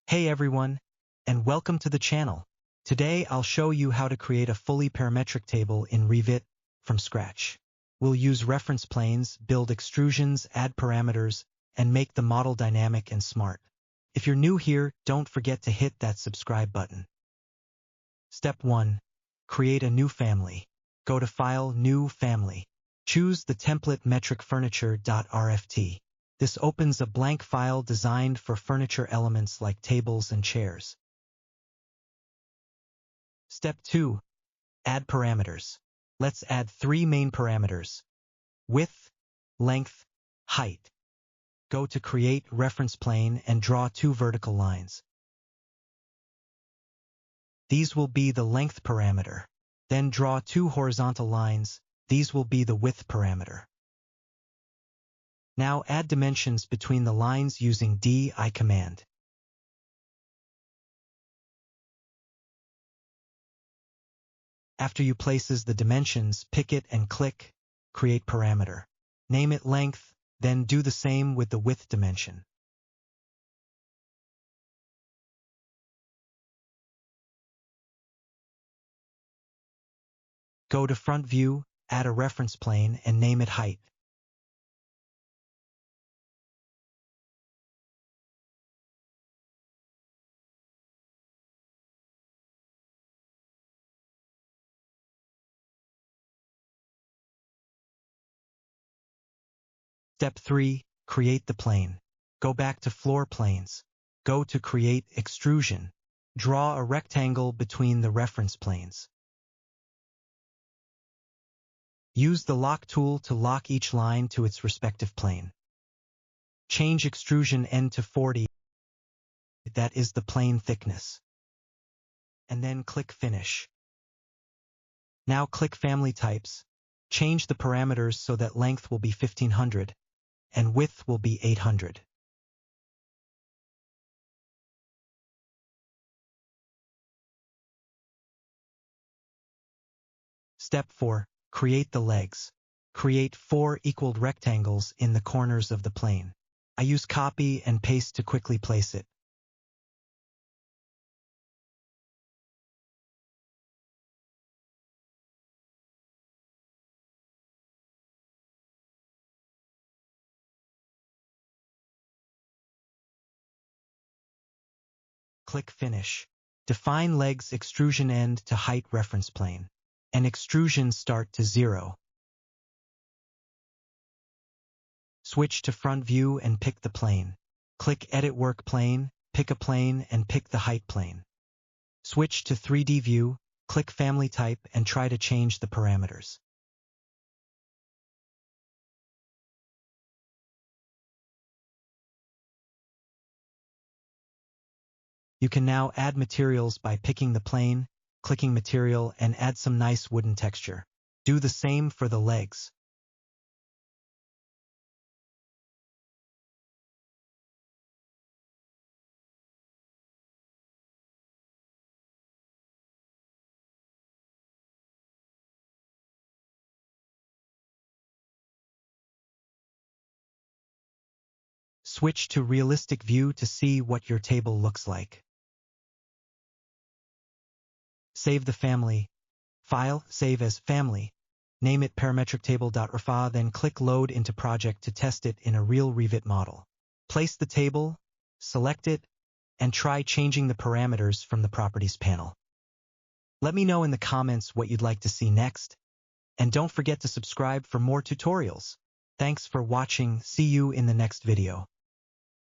Hey everyone, and welcome to the channel. Today I'll show you how to create a fully parametric table in Revit from scratch. We'll use reference planes, build extrusions, add parameters, and make the model dynamic and smart. If you're new here, don't forget to hit that subscribe button. Step 1. Create a new family. Go to File, New Family. Choose the template metric furniture.rft. This opens a blank file designed for furniture elements like tables and chairs. Step 2. Add parameters. Let's add 3 main parameters: width, length, height. Go to Create Reference Plane and draw 2 vertical lines. These will be the length parameter. Then draw 2 horizontal lines. These will be the width parameter. Now add dimensions between the lines using DI command. After you places the dimensions, pick it and click Create Parameter. Name it Length, then do the same with the width dimension. Go to Front View, add a reference plane and name it Height. Step 3. Create the plane. Go back to Floor Planes. Go to Create Extrusion. Draw a rectangle between the reference planes. Use the lock tool to lock each line to its respective plane. Change extrusion end to 40. That is the plane thickness. And then click Finish. Now click Family Types. Change the parameters so that length will be 1500 and width will be 800. Step 4. Create the legs. Create 4 equal rectangles in the corners of the plane. I use copy and paste to quickly place it. Click Finish. Define legs extrusion end to height reference plane and extrusion start to 0. Switch to Front View and pick the plane. Click Edit Work Plane, pick a plane and pick the height plane. Switch to 3D View, click Family Type and try to change the parameters. You can now add materials by picking the plane, clicking Material and add some nice wooden texture. Do the same for the legs. Switch to Realistic View to see what your table looks like. Save the family. File, Save as Family. Name it parametric-table.rfa, then click Load into Project to test it in a real Revit model. Place the table, select it, and try changing the parameters from the Properties panel. Let me know in the comments what you'd like to see next, and don't forget to subscribe for more tutorials. Thanks for watching. See you in the next video.